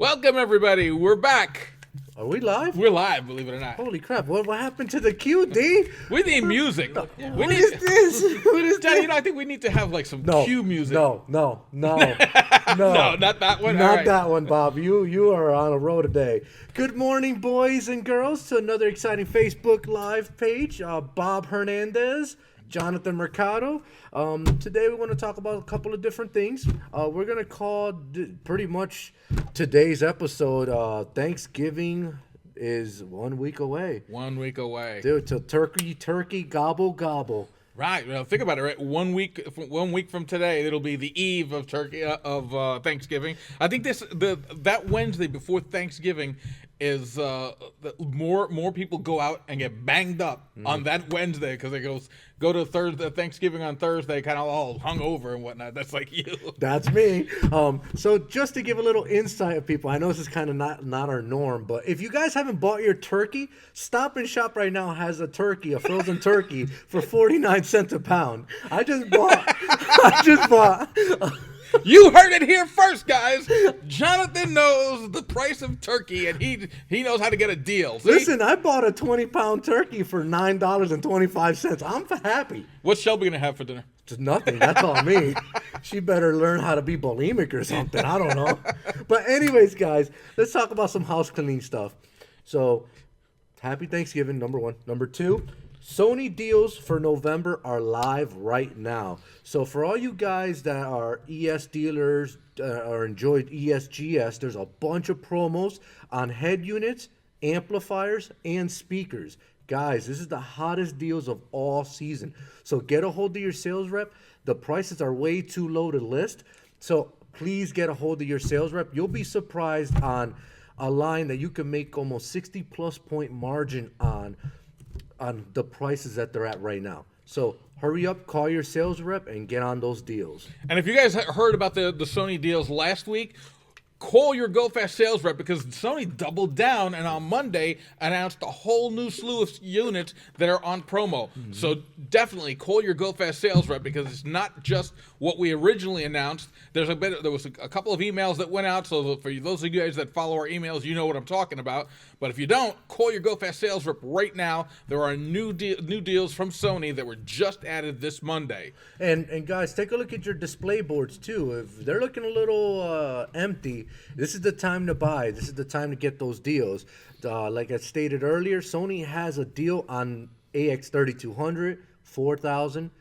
Welcome, everybody. We're back. Are we live? We're live, believe it or not. Holy crap! What happened to the queue, D? We need music. What is this? What is Johnny, this? I think we need to have like some cue music. No, No, not that one. Not All right. that one, Bob. You are on a roll today. Good morning, boys and girls, to another exciting Facebook Live page. Bob Hernandez, Jonathan Mercado. Today we want to talk about a couple of different things. We're going to call pretty much today's episode Thanksgiving is 1 week away. 1 week away. Dude, till turkey, gobble, gobble. Right. Well, think about it. Right, 1 week from today, it'll be the eve of Thanksgiving. I think that Wednesday before Thanksgiving is more people go out and get banged up on that Wednesday because they go to Thanksgiving on Thursday, kind of all hungover and whatnot. That's like you. That's me. So just to give a little insight of people, I know this is kind of not our norm, but if you guys haven't bought your turkey, Stop and Shop right now has a frozen turkey for 49 cents a pound. I just bought. You heard it here first, guys. Jonathan knows the price of turkey, and he knows how to get a deal. See? Listen, I bought a 20-pound turkey for $9.25. I'm happy. What's Shelby gonna have for dinner? Just nothing. That's all me. She better learn how to be bulimic or something. I don't know. But anyways, guys, let's talk about some house cleaning stuff. So, happy Thanksgiving, number one. Number two, Sony deals for November are live right now. So for all you guys that are ES dealers or enjoyed ESGS, there's a bunch of promos on head units, amplifiers, and speakers. Guys, this is the hottest deals of all season. So get a hold of your sales rep. The prices are way too low to list. So please get a hold of your sales rep. You'll be surprised on a line that you can make almost 60+ point margin on the prices that they're at right now. So hurry up, call your sales rep, and get on those deals. And if you guys heard about the Sony deals last week, call your Go Fast sales rep because Sony doubled down and on Monday announced a whole new slew of units that are on promo. Mm-hmm. So definitely call your Go Fast sales rep because it's not just what we originally announced. There was a couple of emails that went out. So for those of you guys that follow our emails, you know what I'm talking about. But if you don't, call your Go Fast sales rep right now. There are new deals from Sony that were just added this Monday. And guys, take a look at your display boards too. If they're looking a little empty, this is the time to buy. This is the time to get those deals. Like I stated earlier, Sony has a deal on AX3200, 4000,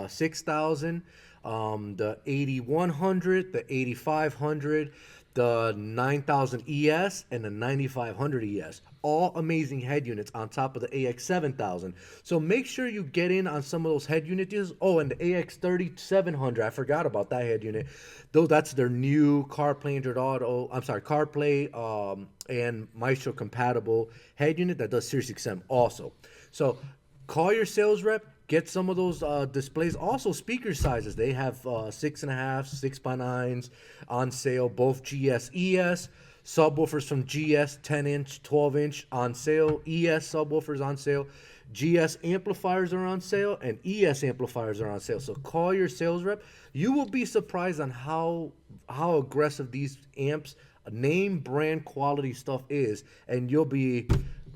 6000, the 8100, the 8500, the 9000 ES, and the 9500 ES. All amazing head units on top of the AX7000. So make sure you get in on some of those head unit deals. Oh, and the AX3700, I forgot about that head unit. Though that's their new CarPlay Android Auto, CarPlay and Maestro compatible head unit that does Sirius XM also. So call your sales rep. Get some of those displays. Also, speaker sizes. They have 6.5, 6x9s on sale. Both GS, ES. Subwoofers from GS, 10-inch, 12-inch on sale. ES subwoofers on sale. GS amplifiers are on sale. And ES amplifiers are on sale. So call your sales rep. You will be surprised on how aggressive these amps, name brand quality stuff is. And you'll be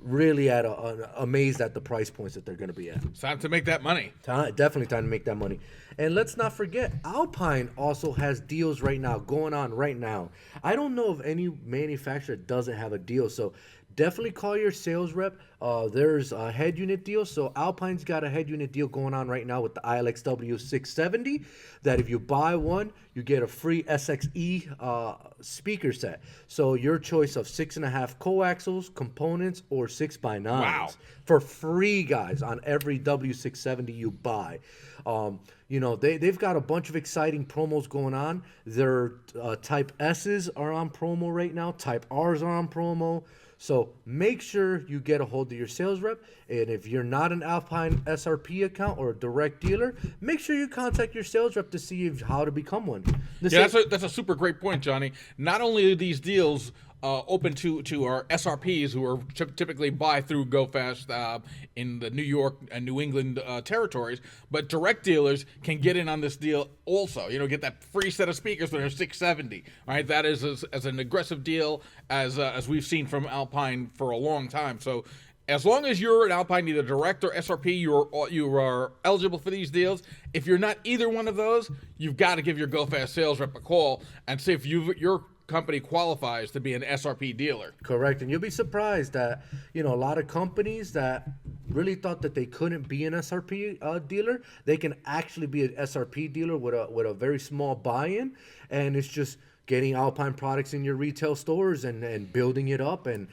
really amazed at the price points that they're going to be at. It's time to make that money. Definitely time to make that money. And let's not forget, Alpine also has deals right now, going on right now. I don't know of any manufacturer that doesn't have a deal. So definitely call your sales rep. There's a head unit deal. So Alpine's got a head unit deal going on right now with the ILXW 670 that if you buy one, you get a free SXE speaker set. So your choice of 6.5 coaxials, components, or 6x9s. Wow. For free, guys, on every W670 you buy. They've got a bunch of exciting promos going on. Their Type S's are on promo right now. Type R's are on promo. So make sure you get a hold of your sales rep. And if you're not an Alpine SRP account or a direct dealer, make sure you contact your sales rep to see how to become one. That's a super great point, Johnny. Not only are these deals open to our SRPs who are typically buy through GoFast in the New York and New England territories, but direct dealers can get in on this deal also. Get that free set of speakers that are $670. All right, that is as an aggressive deal as we've seen from Alpine for a long time. So as long as you're an Alpine, either direct or SRP, you are eligible for these deals. If you're not either one of those, you've got to give your GoFast sales rep a call and see if your company qualifies to be an SRP dealer. Correct, and you'll be surprised that a lot of companies that really thought that they couldn't be an SRP dealer, they can actually be an SRP dealer with a very small buy-in, and it's just getting Alpine products in your retail stores and building it up and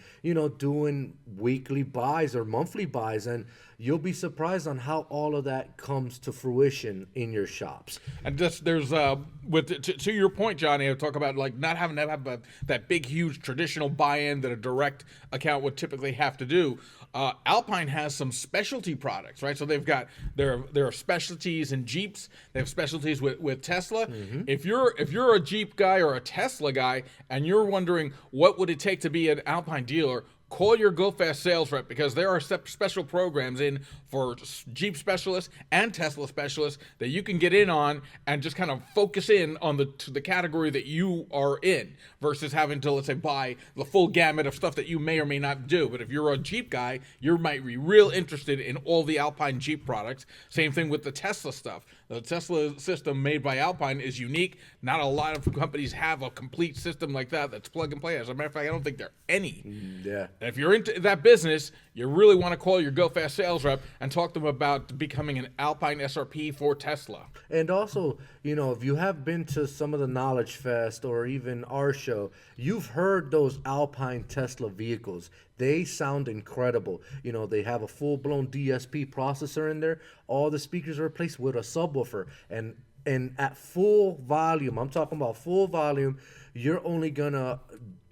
doing weekly buys or monthly buys, and you'll be surprised on how all of that comes to fruition in your shops. And just there's to your point, Johnny, I talk about like not having to have that big huge traditional buy-in that a direct account would typically have to do. Alpine has some specialty products, right? So they've got there are specialties in Jeeps. They have specialties with Tesla. Mm-hmm. If you're a Jeep guy or a Tesla guy and you're wondering what would it take to be an Alpine dealer, call your GoFast sales rep, because there are special programs in for Jeep specialists and Tesla specialists that you can get in on and just kind of focus in on the category that you are in versus having to, let's say, buy the full gamut of stuff that you may or may not do. But if you're a Jeep guy, you might be real interested in all the Alpine Jeep products. Same thing with the Tesla stuff. The Tesla system made by Alpine is unique. Not a lot of companies have a complete system like that that's plug and play. As a matter of fact, I don't think there are any. Yeah. And if you're into that business, you really want to call your GoFast sales rep and talk to them about becoming an Alpine SRP for Tesla. And also, if you have been to some of the Knowledge Fest or even our show, you've heard those Alpine Tesla vehicles. They sound incredible. They have a full-blown DSP processor in there. All the speakers are replaced with a subwoofer. And at full volume, I'm talking about full volume, you're only going to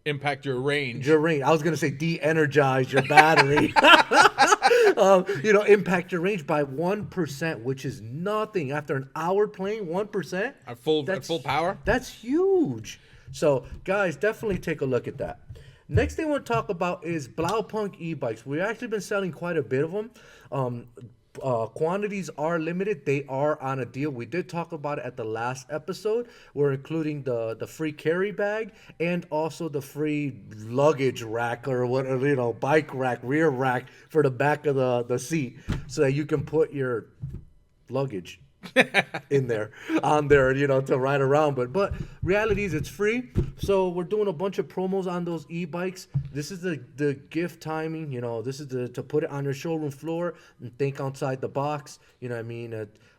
impact your range. I was going to say de-energize your battery. Impact your range by 1%, which is nothing. After an hour playing, 1%. At full power? That's huge. So, guys, definitely take a look at that. Next thing I want to talk about is Blaupunk e-bikes. We've actually been selling quite a bit of them. Quantities are limited. They are on a deal. We did talk about it at the last episode. We're including the free carry bag and also the free luggage rack or bike rack, rear rack for the back of the seat so that you can put your luggage in there on there to ride around, but reality is it's free. So we're doing a bunch of promos on those e-bikes. This is the gift timing. This is to put it on your showroom floor and think outside the box.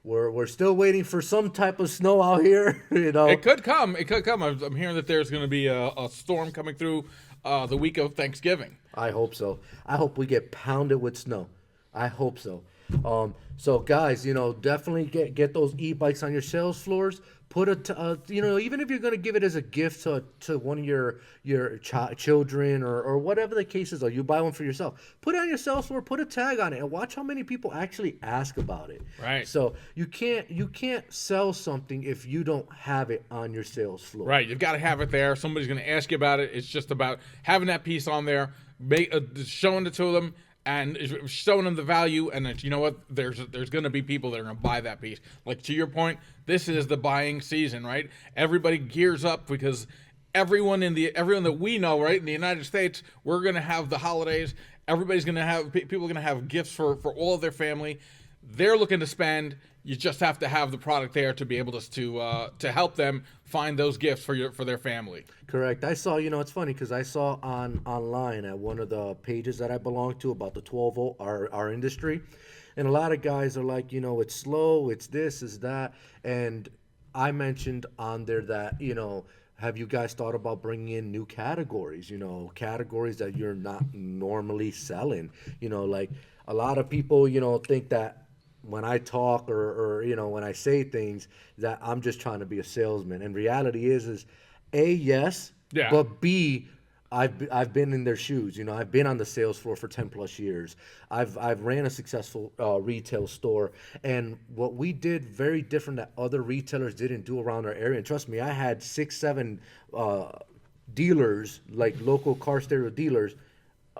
We're still waiting for some type of snow out here. It could come. I'm hearing that there's going to be a storm coming through the week of Thanksgiving. I hope so. I hope we get pounded with snow. I hope so. So guys, definitely get those e-bikes on your sales floors. Put even if you're going to give it as a gift to one of your children or whatever the case is, or you buy one for yourself, put it on your sales floor, put a tag on it, and watch how many people actually ask about it. Right. So you can't sell something if you don't have it on your sales floor. Right. You've got to have it there. Somebody's going to ask you about it. It's just about having that piece on there, showing it to them, and showing them the value, and that, what, there's going to be people that are going to buy that piece. Like, to your point, this is the buying season, right? Everybody gears up because everyone that we know, right, in the United States, we're going to have the holidays. Everybody's going to have, people are going to have gifts for all of their family. They're looking to spend. You just have to have the product there to be able to help them find those gifts for their family. Correct. I saw, it's funny because I saw online at one of the pages that I belong to about the 12-volt, our industry, and a lot of guys are like, it's slow, it's this, it's that, and I mentioned on there that, have you guys thought about bringing in new categories, categories that you're not normally selling? Like a lot of people, think that when I talk or when I say things that I'm just trying to be a salesman. And reality is A, yes, yeah. But B, I've been in their shoes. I've been on the sales floor for 10 plus years. I've ran a successful retail store, and what we did very different that other retailers didn't do around our area. And trust me, I had 6, 7 dealers, like local car stereo dealers,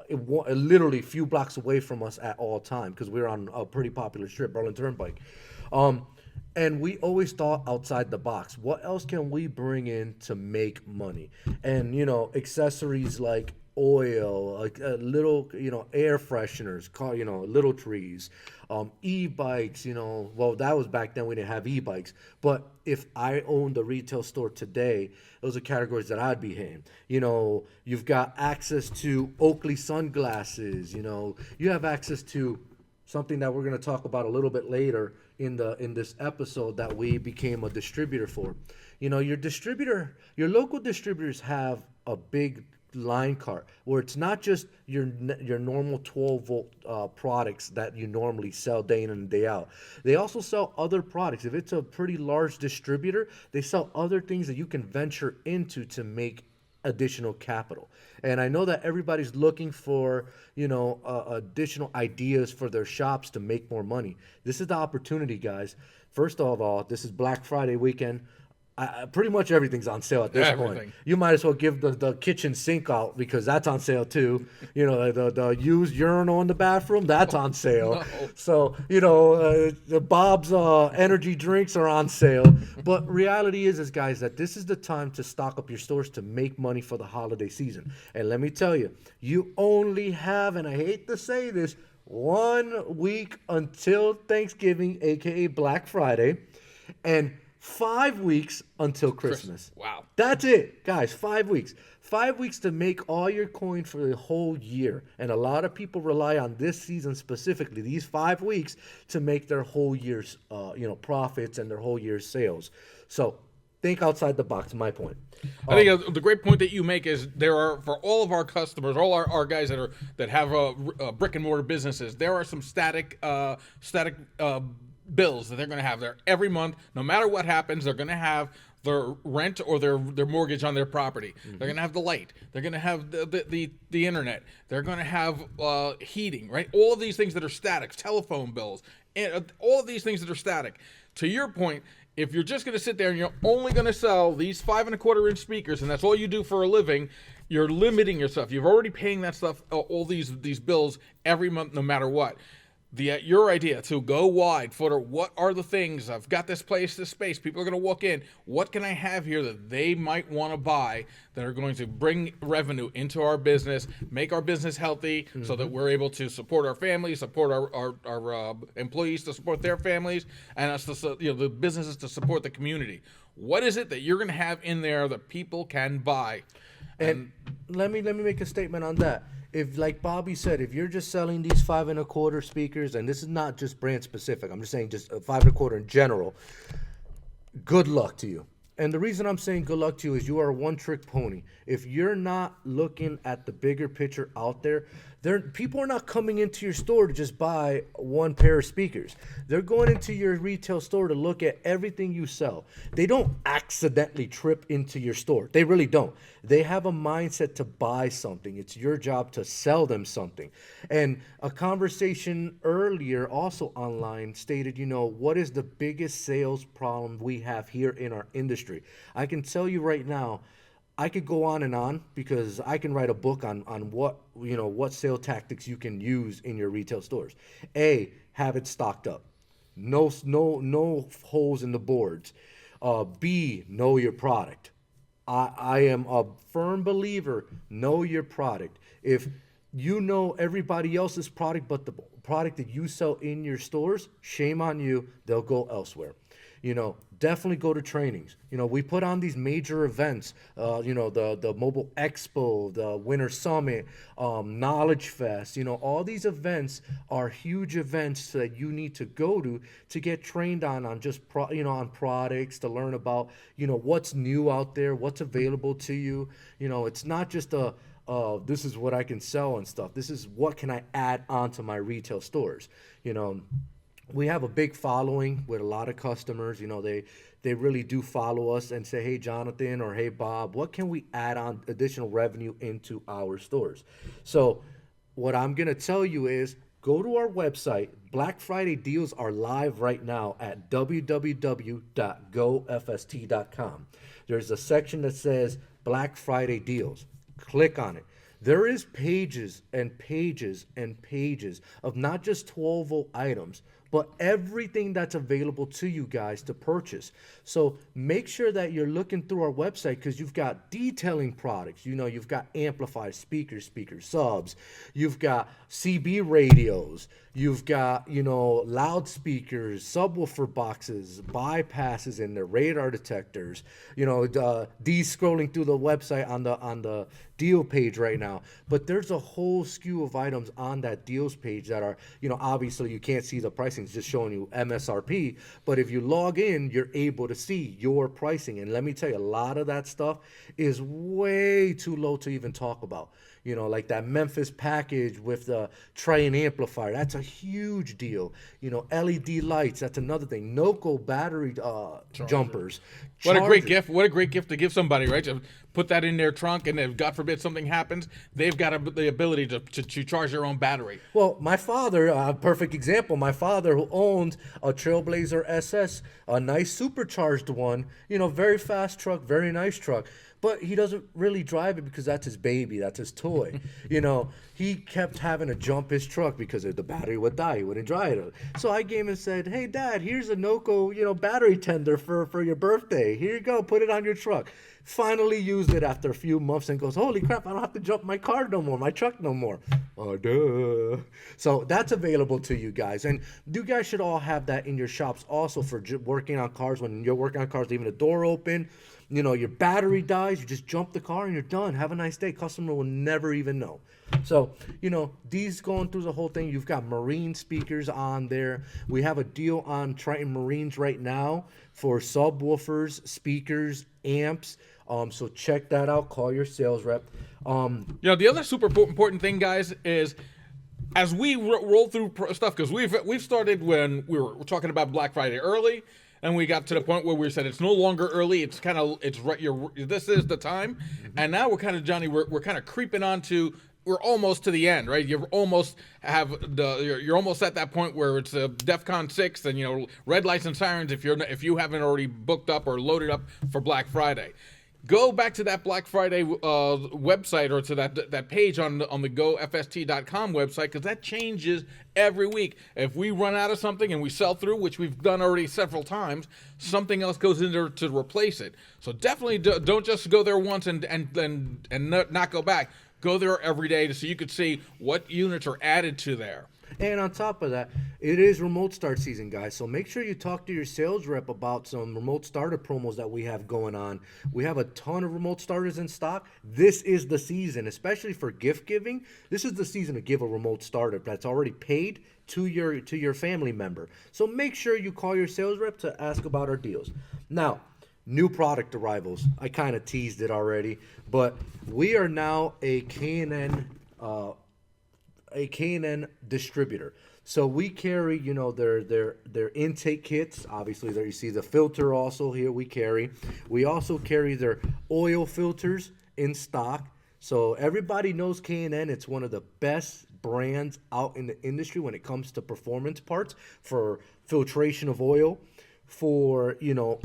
literally a few blocks away from us at all time because we're on a pretty popular strip, Berlin Turnpike. And we always thought outside the box. What else can we bring in to make money? And, accessories like oil, like little, air fresheners, little trees, e-bikes, well, that was back then we didn't have e-bikes. But if I owned a retail store today, those are categories that I'd be hitting. You've got access to Oakley sunglasses, you have access to something that we're going to talk about a little bit later in this episode that we became a distributor for. Your local distributors have a big line cart where it's not just your normal 12-volt products that you normally sell day in and day out. They also sell other products. If it's a pretty large distributor, they sell other things that you can venture into to make additional capital. And I know that everybody's looking for, additional ideas for their shops to make more money. This is the opportunity, guys. First of all, this is Black Friday weekend. Pretty much everything's on sale at this point. You might as well give the kitchen sink out because that's on sale too. The used urinal in the bathroom, that's on sale. No. So, the Bob's energy drinks are on sale. But reality is, guys, that this is the time to stock up your stores to make money for the holiday season. And let me tell you, you only have, and I hate to say this, 1 week until Thanksgiving, aka Black Friday, and 5 weeks until Christmas. Wow. That's it, guys. 5 weeks. 5 weeks to make all your coin for the whole year. And a lot of people rely on this season specifically, these 5 weeks, to make their whole year's profits and their whole year's sales. So think outside the box, my point. I think the great point that you make is there are, for all of our customers, all our guys that have brick and mortar businesses, there are some static bills that they're going to have there every month. No matter what happens, they're going to have their rent or their mortgage on their property. Mm-hmm. They're going to have the light. They're going to have the internet. They're going to have heating, right? All of these things that are static, telephone bills, and all of these things that are static. To your point, if you're just going to sit there and you're only going to sell these 5 1/4 inch speakers and that's all you do for a living, you're limiting yourself. You're already paying that stuff, all these bills every month, no matter what. Your idea to go wide for what are the things, I've got this space, people are going to walk in, what can I have here that they might want to buy that are going to bring revenue into our business, make our business healthy, so that we're able to support our families, support our employees to support their families, and us to, the businesses to support the community. What is it that you're going to have in there that people can buy? And let me make a statement on that. If, like Bobby said, if you're just selling these 5 1/4 speakers, and this is not just brand specific, I'm just saying just 5 1/4 in general, good luck to you. And the reason I'm saying good luck to you is you are a one-trick pony. If you're not looking at the bigger picture out there, people are not coming into your store to just buy one pair of speakers. They're going into your retail store to look at everything you sell. They don't accidentally trip into your store. They really don't. They have a mindset to buy something. It's your job to sell them something. And a conversation earlier also online stated, what is the biggest sales problem we have here in our industry? I can tell you right now, I could go on because I can write a book on what sale tactics you can use in your retail stores. A, have it stocked up. No holes in the boards. B, know your product. I am a firm believer, know your product. If you know everybody else's product but the product that you sell in your stores, shame on you, they'll go elsewhere. Definitely go to trainings. We put on these major events, the Mobile Expo, the Winter Summit, Knowledge Fest. All these events are huge events that you need to go to get trained on just on products, to learn about what's new out there, what's available to you. It's not just this is what I can sell and stuff. This is what can I add onto my retail stores. We have a big following with a lot of customers. They really do follow us and say, hey, Jonathan, or hey, Bob, what can we add on additional revenue into our stores? So what I'm going to tell you is go to our website. Black Friday deals are live right now at www.gofst.com. There's a section that says Black Friday deals. Click on it. There is pages and pages and pages of not just 12-volt items, but everything that's available to you guys to purchase. So make sure that you're looking through our website, because you've got detailing products. You've got amplifiers, speakers, subs. You've got CB radios. You've got, loudspeakers, subwoofer boxes, bypasses in there, radar detectors. Scrolling through the website on the deal page right now. But there's a whole skew of items on that deals page that are, obviously you can't see the pricing. It's just showing you MSRP. But if you log in, you're able to see your pricing. And let me tell you, a lot of that stuff is way too low to even talk about. Like that Memphis package with the Triton amplifier. That's a huge deal. LED lights. That's another thing. NOCO battery jumpers. What a great gift. What a great gift to give somebody, right? To put that in their trunk, and if, God forbid, something happens, they've got the ability to charge their own battery. Well, my father, a perfect example, my father who owned a Trailblazer SS, a nice supercharged one, very fast truck, very nice truck. But he doesn't really drive it because that's his baby, that's his toy. He kept having to jump his truck because the battery would die. He wouldn't drive it. So I gave him and said, "Hey, Dad, here's a NOCO, battery tender for your birthday. Here you go, put it on your truck." Finally used it after a few months and goes, "Holy crap, I don't have to jump my car no more, my truck no more." Oh, duh. So that's available to you guys. And you guys should all have that in your shops also for working on cars. When you're working on cars, leaving the door open, your battery dies, you just jump the car and you're done. Have a nice day. Customer will never even know. So, these going through the whole thing, you've got Marine speakers on there. We have a deal on Triton Marines right now for subwoofers, speakers, amps. So check that out. Call your sales rep. The other super important thing, guys, is as we roll through stuff, because we've started when we were talking about Black Friday early, and we got to the point where we said it's no longer early. It's this is the time, and now we're kind of, Johnny, we're kind of creeping on to. We're almost to the end, right? You're almost at that point where it's a DEFCON 6 and red lights and sirens if you haven't already booked up or loaded up for Black Friday. Go back to that Black Friday website, or to that page on the gofst.com website, because that changes every week. If we run out of something and we sell through, which we've done already several times, something else goes in there to replace it. So definitely don't just go there once and not go back. Go there every day so you could see what units are added to there. And on top of that, it is remote start season, guys. So make sure you talk to your sales rep about some remote starter promos that we have going on. We have a ton of remote starters in stock. This is the season, especially for gift giving. This is the season to give a remote starter that's already paid to your family member. So make sure you call your sales rep to ask about our deals. Now, new product arrivals. I kind of teased it already, but we are now a K&N distributor. So we carry, their intake kits. Obviously, there you see the filter also here we carry. We also carry their oil filters in stock. So everybody knows K&N. It's one of the best brands out in the industry when it comes to performance parts for filtration of oil, for,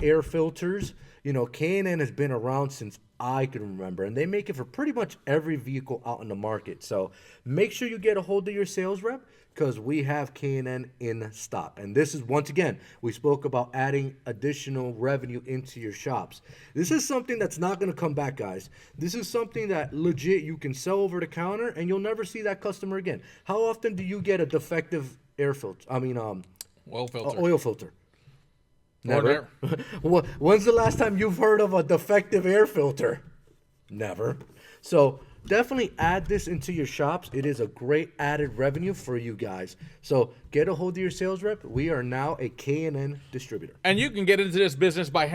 air filters. K&N has been around since I can remember, and they make it for pretty much every vehicle out in the market. So make sure you get a hold of your sales rep, because we have K&N in stock. And this is, once again, we spoke about adding additional revenue into your shops. This is something that's not going to come back, guys. This is something that legit you can sell over the counter and you'll never see that customer again. How often do you get a defective air filter? Oil filter. Never. When's the last time you've heard of a defective air filter? Never. So definitely add this into your shops. It is a great added revenue for you guys. So get a hold of your sales rep. We are now a K&N distributor. And you can get into this business by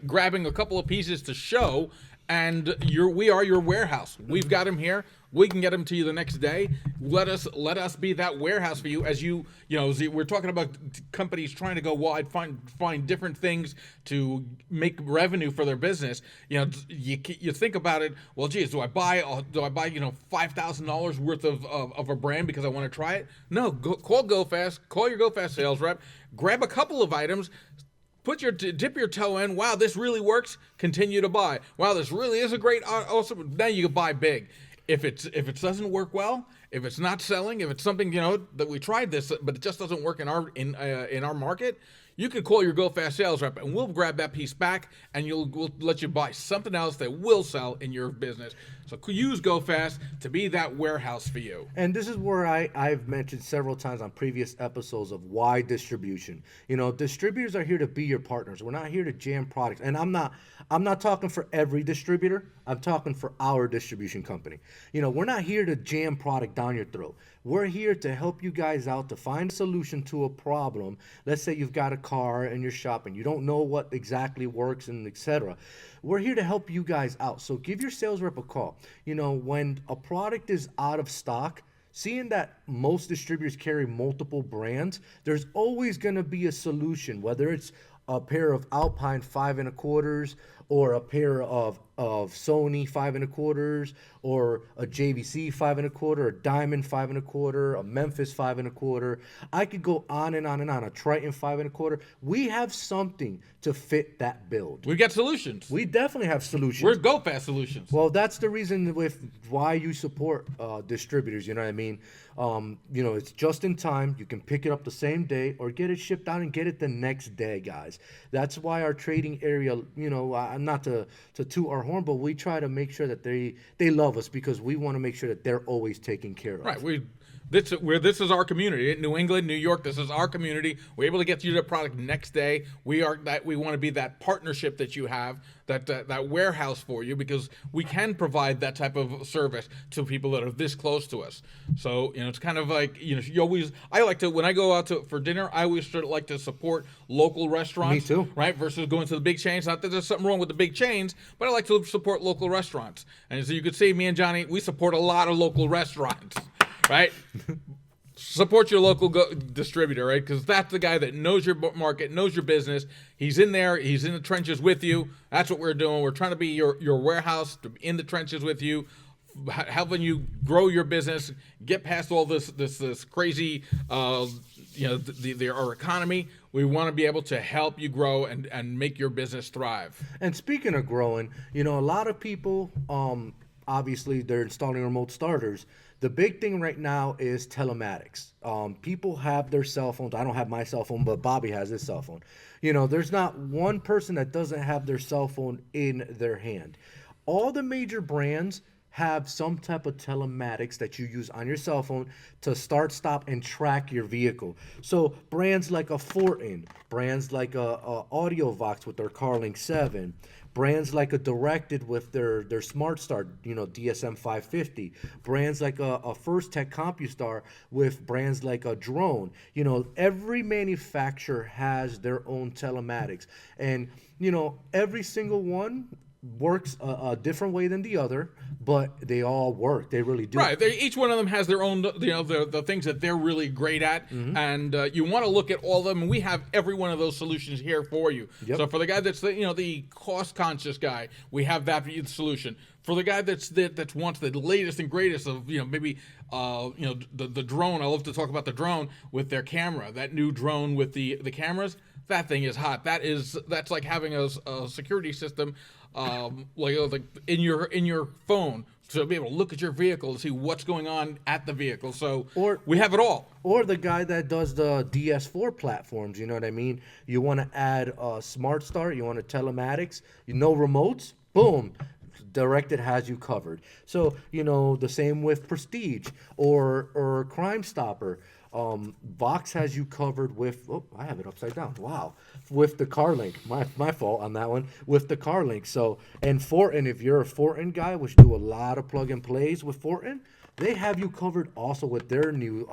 grabbing a couple of pieces to show, and we are your warehouse. We've got them here. We can get them to you the next day. Let us be that warehouse for you. As we're talking about companies trying to go wide, find different things to make revenue for their business. You think about it. Well, geez, do I buy $5,000 worth of a brand because I want to try it? No, call GoFast. Call your GoFast sales rep. Grab a couple of items. dip your toe in. Wow, this really works. Continue to buy. Wow, this really is a great awesome. Now you can buy big. If it doesn't work well, if it's not selling, if it's something that we tried this but it just doesn't work in our market, you can call your Go Fast sales rep and we'll grab that piece back and we'll let you buy something else that will sell in your business. So use Go Fast to be that warehouse for you. And this is where I've mentioned several times on previous episodes of why distribution. Distributors are here to be your partners. We're not here to jam products. And I'm not talking for every distributor. I'm talking for our distribution company. We're not here to jam product down your throat. We're here to help you guys out to find a solution to a problem. Let's say you've got a car in your shop and you don't know what exactly works and etc. We're here to help you guys out. So give your sales rep a call. When a product is out of stock, seeing that most distributors carry multiple brands, there's always going to be a solution, whether it's a pair of Alpine 5 1/4 or a pair of Sony 5 1/4 or a JVC 5 1/4, a Diamond 5 1/4, a Memphis 5 1/4. I could go on and on and on. A Triton 5 1/4. We have something to fit that build. We've got solutions. We definitely have solutions. We're Go Fast solutions. Well, that's the reason with why you support distributors. You know what I mean? It's just in time. You can pick it up the same day or get it shipped out and get it the next day, guys. That's why our trading area, not to toot our horn, but we try to make sure that they love us because we want to make sure that they're always taken care of. Right. This is our community. New England, New York, this is our community. We're able to get you the product next day. We want to be that partnership that you have, that warehouse for you, because we can provide that type of service to people that are this close to us. So, it's kind of like, I like to, when I go out for dinner, I always sort of like to support local restaurants. Me too. Right? Versus going to the big chains. Not that there's something wrong with the big chains, but I like to support local restaurants. And so you could see me and Johnny, we support a lot of local restaurants. Right? Support your local distributor, right? Because that's the guy that knows your market, knows your business. He's in there. He's in the trenches with you. That's what we're doing. We're trying to be your warehouse, in the trenches with you, helping you grow your business, get past all this crazy, our economy. We want to be able to help you grow and make your business thrive. And speaking of growing, a lot of people, obviously, they're installing remote starters. The big thing right now is telematics. People have their cell phones. I don't have my cell phone, but Bobby has his cell phone. There's not one person that doesn't have their cell phone in their hand. All the major brands have some type of telematics that you use on your cell phone to start, stop, and track your vehicle. So brands like a Fortin, brands like a AudioVox with their CarLink 7, brands like a Directed with their Smart Start, DSM 550, brands like a First Tech CompuStar with brands like a Drone. Every manufacturer has their own telematics, and every single one works a different way than the other, but they all work. They really do. Right. Each one of them has their own, the things that they're really great at, and you want to look at all of them. And we have every one of those solutions here for you. Yep. So for the guy that's the cost-conscious guy, we have that solution. For the guy that wants the latest and greatest of maybe the drone, I love to talk about the drone with their camera. That new drone with the cameras, that thing is hot. That's like having a security system. Like in your phone, to be able to look at your vehicle and see what's going on at the vehicle. So we have it all. Or the guy that does the DS4 platforms, you know what I mean? You want to add a Smart Start, you want a telematics, remotes, boom. Directed has you covered. So, the same with Prestige or Crime Stopper. Vox has you covered with, I have it upside down. Wow. With the CarLink. My fault on that one. With the CarLink. So, and Fortin, if you're a Fortin guy, which do a lot of plug and plays with Fortin, they have you covered also with their new,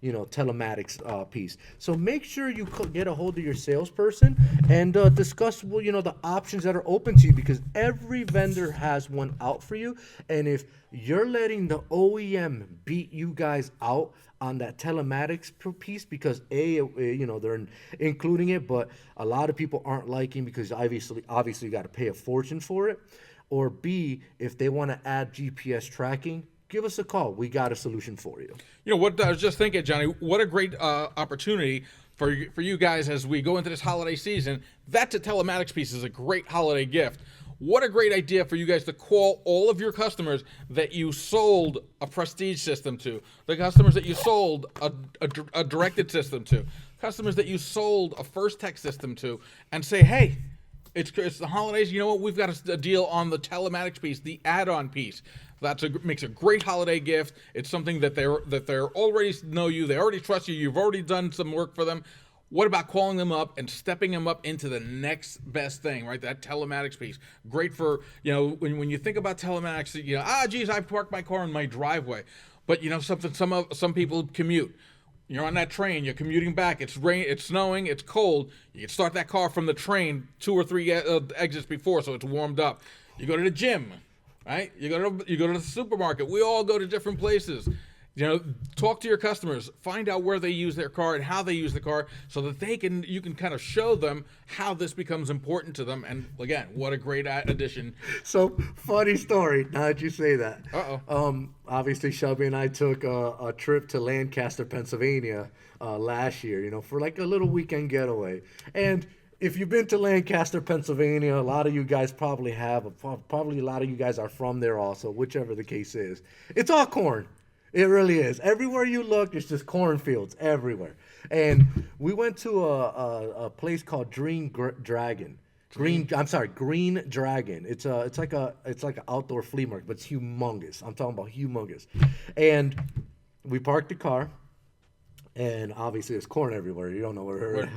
telematics piece. So make sure you get a hold of your salesperson and discuss, the options that are open to you, because every vendor has one out for you. And if you're letting the OEM beat you guys out on that telematics piece, because they're including it, but a lot of people aren't liking, because obviously you got to pay a fortune for it, or B, if they want to add GPS tracking, give us a call. We got a solution for you. What I was just thinking, Johnny, what a great opportunity for you guys as we go into this holiday season, that's a telematics piece is a great holiday gift. What a great idea for you guys to call all of your customers that you sold a Prestige system to, the customers that you sold a directed system to, customers that you sold a First Tech system to, and say, hey, it's the holidays. You know what? We've got a deal on the telematics piece, the add-on piece. Makes a great holiday gift. It's something that they're already know you. They already trust you. You've already done some work for them. What about calling them up and stepping them up into the next best thing, right? That telematics piece. Great for, when you think about telematics, geez, I parked my car in my driveway. But, some people commute. You're on that train, you're commuting back, it's rain, it's snowing, it's cold. You can start that car from the train 2 or 3 exits before, so it's warmed up. You go to the gym, right? You go to the supermarket. We all go to different places. Talk to your customers, find out where they use their car and how they use the car, so that you can kind of show them how this becomes important to them. And again, what a great addition. So, funny story. Now that you say that, obviously Shelby and I took a trip to Lancaster, Pennsylvania last year. For like a little weekend getaway. And if you've been to Lancaster, Pennsylvania, a lot of you guys probably have. Probably a lot of you guys are from there also, whichever the case is. It's all corn. It really is. Everywhere you look, it's just cornfields everywhere. And we went to a place called Green Dragon. Green Dragon. It's like an outdoor flea market, but it's humongous. I'm talking about humongous. And we parked the car. And obviously there's corn everywhere. You don't know where.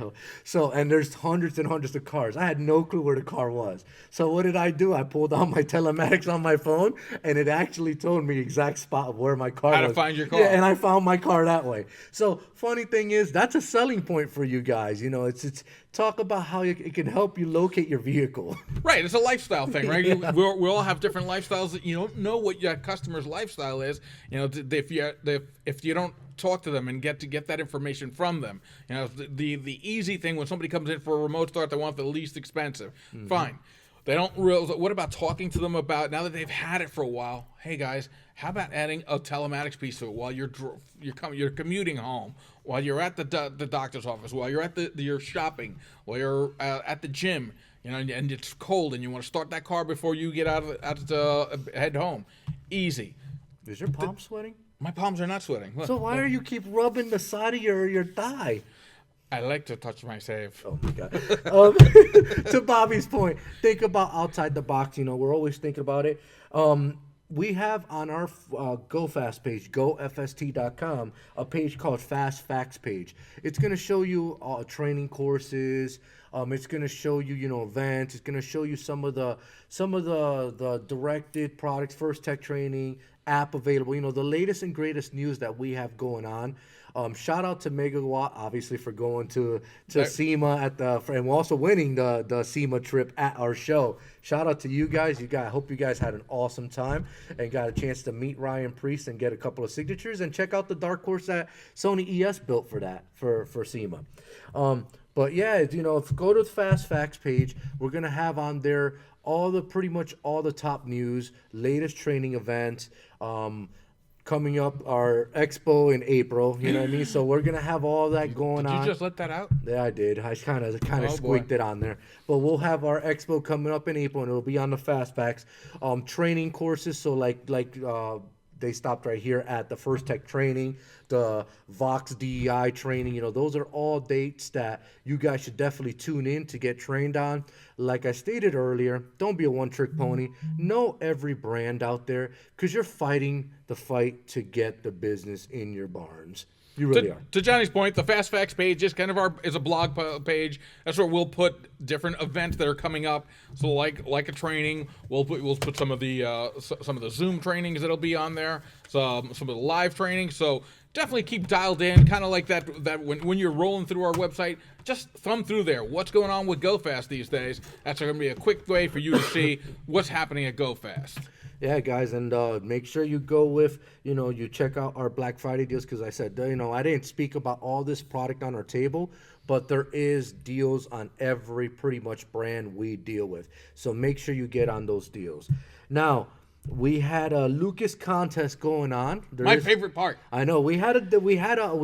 So, and there's hundreds and hundreds of cars. I had no clue where the car was. So what did I do? I pulled out my telematics on my phone, and it actually told me exact spot of where my car was. How to find your car. Yeah, and I found my car that way. So funny thing is, that's a selling point for you guys. It's talk about how it can help you locate your vehicle. Right, it's a lifestyle thing, right? Yeah. We all have different lifestyles. That you don't know what your customer's lifestyle is. If you don't talk to them and get that information from them. The easy thing when somebody comes in for a remote start, they want the least expensive. Mm-hmm. Fine. They don't realize. What about talking to them about, now that they've had it for a while? Hey guys, how about adding a telematics piece to it while you're commuting home, while you're at the doctor's office, while you're at you're shopping, while you're at the gym, and it's cold and you want to start that car before you get head home. Easy. Is your palm sweating? My palms are not sweating. Look, so why are you keep rubbing the side of your thigh? I like to touch my save. Oh my God. To Bobby's point, think about outside the box. We're always thinking about it. We have on our GoFast page, gofst.com, a page called Fast Facts page. It's going to show you training courses. It's going to show you, events. It's going to show you some of the directed products, First Tech training, app available. The latest and greatest news that we have going on. Shout out to Megawatt, obviously, for going to SEMA and also winning the SEMA trip at our show. Shout out to you guys. I hope you guys had an awesome time and got a chance to meet Ryan Priest and get a couple of signatures, and check out the dark horse that Sony ES built for SEMA. But yeah, if go to the Fast Facts page, we're gonna have on there pretty much all the top news, latest training events. Coming up, our expo in April, you know what I mean? So we're going to have all that going on. Did you just let that out? Yeah, I did. I kind of squeaked it on there. But we'll have our expo coming up in April, and it'll be on the Fast Facts. Training courses, so like they stopped right here at the First Tech training, the Vox DEI training. Those are all dates that you guys should definitely tune in to get trained on. Like I stated earlier, don't be a one-trick pony. Know every brand out there, because you're fighting the fight to get the business in your barns. You really are. To Johnny's point, the Fast Facts page is kind of is a blog page. That's where we'll put different events that are coming up. So like a training, we'll put some of the Zoom trainings that'll be on there. Some of the live trainings. So definitely keep dialed in, kind of like that when you're rolling through our website, just thumb through there. What's going on with GoFast these days? That's going to be a quick way for you to see what's happening at GoFast. Yeah, guys, and make sure you go with, you check out our Black Friday deals, because I said, I didn't speak about all this product on our table, but there is deals on every pretty much brand we deal with. So make sure you get on those deals. Now, we had a Lucas contest going on. My favorite part. I know we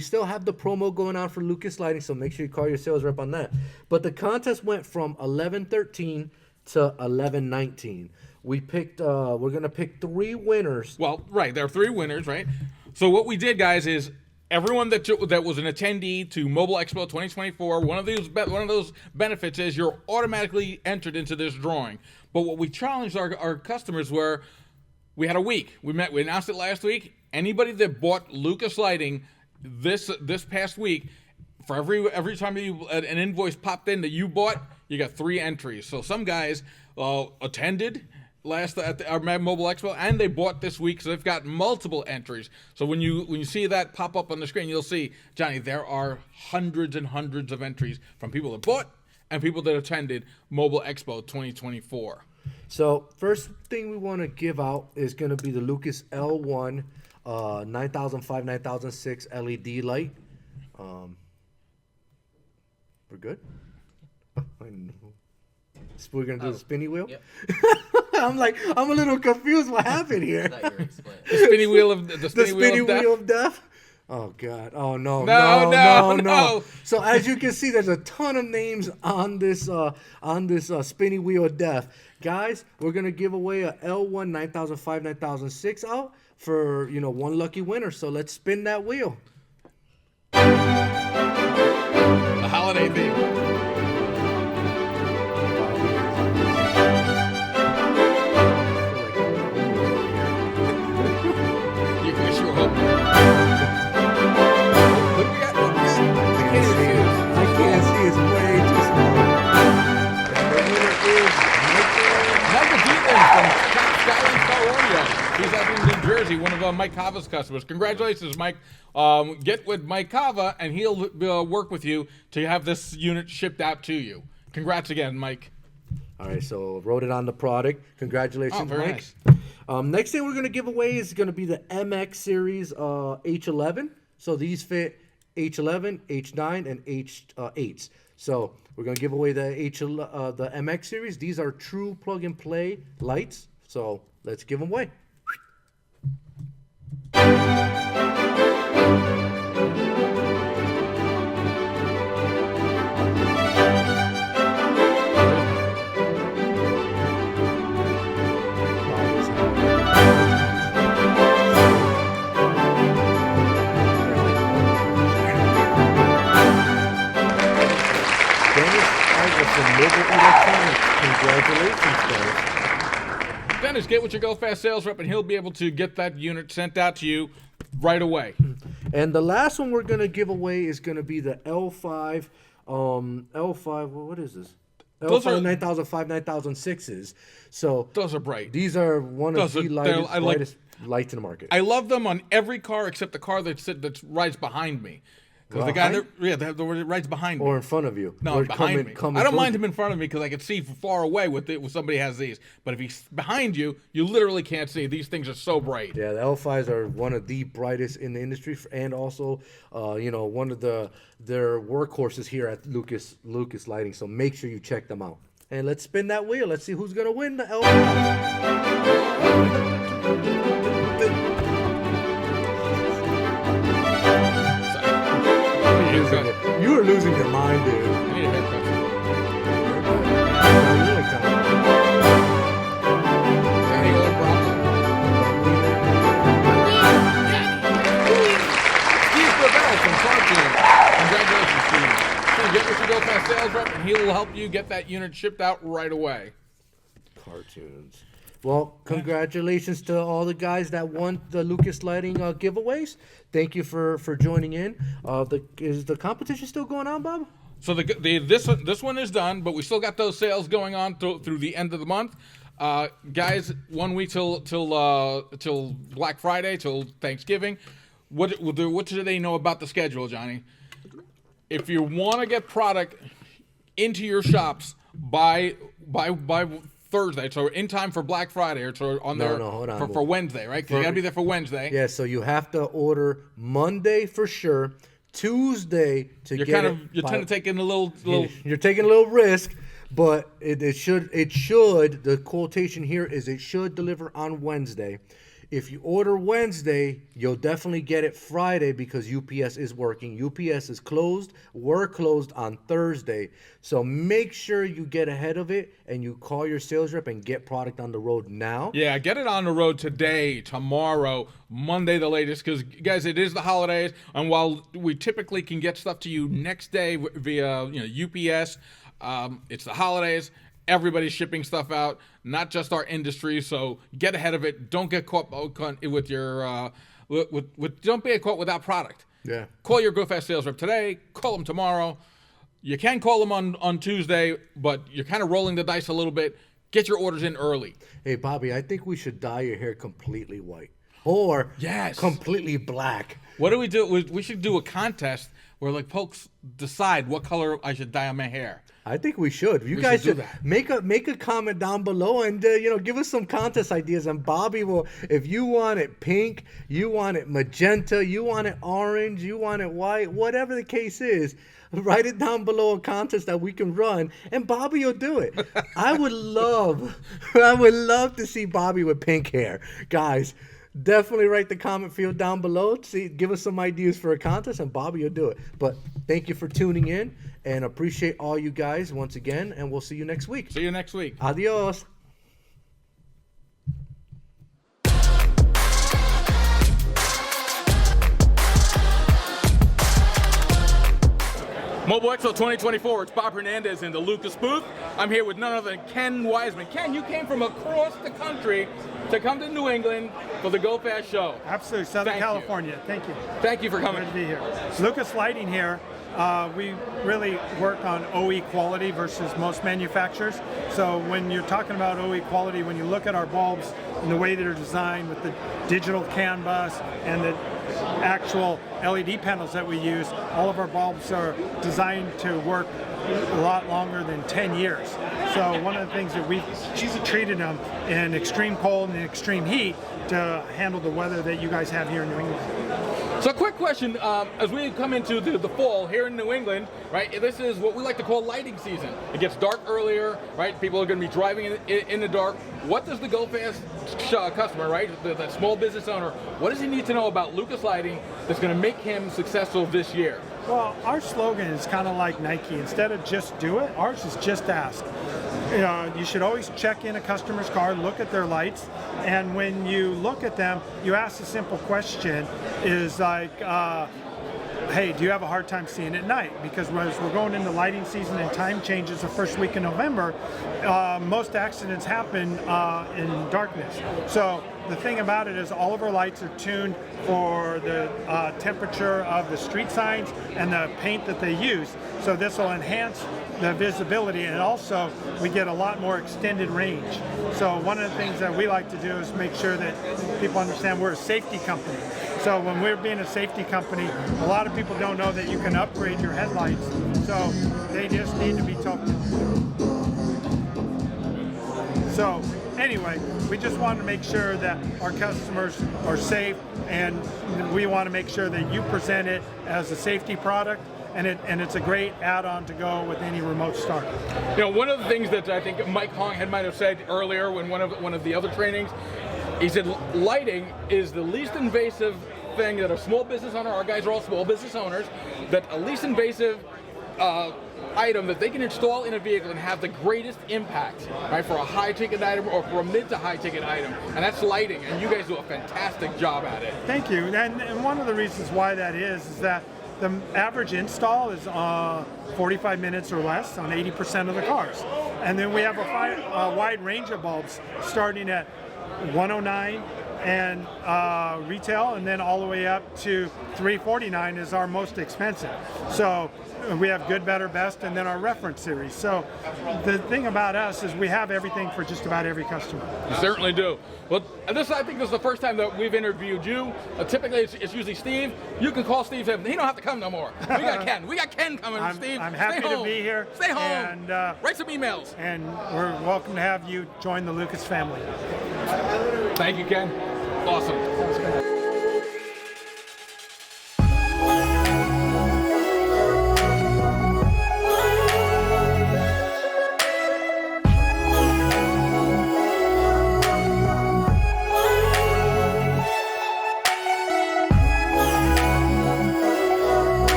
still have the promo going on for Lucas Lighting, so make sure you call your sales rep on that. But the contest went from 11-13 to 11-19. We picked. We're gonna pick 3 winners. Well, right, there are 3 winners, right? So what we did, guys, is everyone that was an attendee to Mobile Expo 2024, one of those benefits is you're automatically entered into this drawing. But what we challenged our customers were, we had a week. We announced it last week. Anybody that bought Lucas Lighting this past week, for every time an invoice popped in that you bought, you got 3 entries. So some guys attended at our Mobile Expo, and they bought this week, so they've got multiple entries. So when you see that pop up on the screen, you'll see, Johnny, there are hundreds and hundreds of entries from people that bought and people that attended Mobile Expo 2024. So first thing we want to give out is going to be the Lucas L1 9005 9006 LED light. We're good? We're going to do the spinny wheel? Yep. I'm a little confused. What happened here? The spinny wheel of the spinny wheel of death. Oh God! Oh no! No. So as you can see, there's a ton of names on this spinny wheel of death, guys. We're gonna give away a L1 9005 9006 out for one lucky winner. So let's spin that wheel. The holiday theme. You wish you were hoping. I can't see. It's way too small. And the winner is Michael Dietland from Skyline Car Audio. He's out in New Jersey, one of Mike Cava's customers. Congratulations, Mike. Get with Mike Cava, and he'll work with you to have this unit shipped out to you. Congrats again, Mike. All right, so wrote it on the product. Congratulations, very Mike. Nice. Next thing we're going to give away is going to be the MX Series H11. So these fit H11, H9, and H8s. So we're going to give away the MX Series. These are true plug-and-play lights. So let's give them away. Dennis, get with your Go Fast sales rep, and he'll be able to get that unit sent out to you right away. And the last one we're going to give away is going to be the L5. L5, what is this? L5 9005 9006s. So those are bright. These are one of the lightest lights in the market. I love them on every car except the car that rides behind me. Because the guy that rides behind me. Or in front of you. No, behind me. I don't mind him in front of me because I can see from far away with somebody has these. But if he's behind you, you literally can't see. These things are so bright. Yeah, the L5s are one of the brightest in the industry, and also, one of their workhorses here at Lucas Lighting. So make sure you check them out. And let's spin that wheel. Let's see who's gonna win the L5s. You were losing your mind, dude. I need a haircut. Any other problem? Steve Gravel from Cartoon. Congratulations, Steve. So get with your Go Fast sales rep, and he'll help you get that unit shipped out right away. Cartoons. Well, congratulations to all the guys that won the Lucas Lighting giveaways. Thank you for joining in. Is the competition still going on, Bob? So this one is done, but we still got those sales going on through the end of the month. Guys, 1 week till Black Friday, till Thanksgiving. What do they know about the schedule, Johnny? If you want to get product into your shops by Thursday, so in time for Black Friday, or so hold on. For Wednesday, right? Because you got to be there for Wednesday. Yeah, so you have to order Monday for sure, Tuesday to You're get kind of taking a little. You're taking a little risk. But it should, the quotation here is it should deliver on Wednesday. If you order Wednesday, you'll definitely get it Friday because UPS is working. UPS is closed. We're closed on Thursday. So make sure you get ahead of it and you call your sales rep and get product on the road now. Yeah, get it on the road today, tomorrow, Monday the latest, because, guys, it is the holidays. And while we typically can get stuff to you next day via UPS, it's the holidays. Everybody's shipping stuff out, not just our industry. So get ahead of it. Don't get caught with your don't be caught without product. Yeah. Call your Go Fast sales rep today. Call them tomorrow. You can call them on Tuesday, but you're kind of rolling the dice a little bit. Get your orders in early. Hey, Bobby, I think we should dye your hair completely white or completely black. What do? We should do a contest where like folks decide what color I should dye on my hair. I think we should. You guys should make a comment down below and give us some contest ideas. And Bobby will, if you want it pink, you want it magenta, you want it orange, you want it white, whatever the case is, write it down below a contest that we can run, and Bobby will do it. I would love to see Bobby with pink hair, guys. Definitely write the comment field down below. Give us some ideas for a contest, and Bobby will do it. But thank you for tuning in, and appreciate all you guys once again, and we'll see you next week. See you next week. Adios. Mobile Expo 2024, it's Bob Hernandez in the Lucas booth. I'm here with none other than Ken Wiseman. Ken, you came from across the country to come to New England for the Go Fast show. Absolutely, Southern California. Thank you. Thank you for coming. Good to be here. Lucas Lighting here. We really work on OE quality versus most manufacturers. So when you're talking about OE quality, when you look at our bulbs and the way they're designed with the digital CAN bus and the actual LED panels that we use, all of our bulbs are designed to work a lot longer than 10 years. So one of the things that we've treated them in extreme cold and extreme heat to handle the weather that you guys have here in New England. So quick question, as we come into the fall here in New England, right, this is what we like to call lighting season. It gets dark earlier, right, people are going to be driving in the dark. What does the Go Fast customer, right, the small business owner, what does he need to know about Lucas Lighting that's going to make him successful this year? Well, our slogan is kind of like Nike. Instead of just do it, ours is just ask. You should always check in a customer's car, look at their lights, and when you look at them, you ask a simple question, is like, hey, do you have a hard time seeing at night? Because as we're going into lighting season and time changes the first week in November, most accidents happen in darkness. So the thing about it is all of our lights are tuned for the temperature of the street signs and the paint that they use. So this will enhance the visibility, and also we get a lot more extended range. So one of the things that we like to do is make sure that people understand we're a safety company. So when we're being a safety company, a lot of people don't know that you can upgrade your headlights. So they just need to be told. So anyway, we just want to make sure that our customers are safe, and we want to make sure that you present it as a safety product, and it's a great add-on to go with any remote start. You know, one of the things that I think Mike Hong might have said earlier when one of the other trainings, he said lighting is the least invasive thing that a small business owner, our guys are all small business owners, that a least invasive item that they can install in a vehicle and have the greatest impact, right, for a high-ticket item or for a mid to high-ticket item, and that's lighting, and you guys do a fantastic job at it. Thank you, and one of the reasons why that is that the average install is 45 minutes or less on 80% of the cars. And then we have a wide range of bulbs starting at 109 and retail, and then all the way up to 349 is our most expensive. So we have good, better, best, and then our reference series. So the thing about us is we have everything for just about every customer. You certainly do. Well, and I think this is the first time that we've interviewed you. Typically, it's usually Steve. You can call Steve. He don't have to come no more. We got Ken. We got Ken coming. Steve, I'm happy to be here. Stay home. And write some emails. And we're welcome to have you join the Lucas family. Thank you, Ken. Awesome.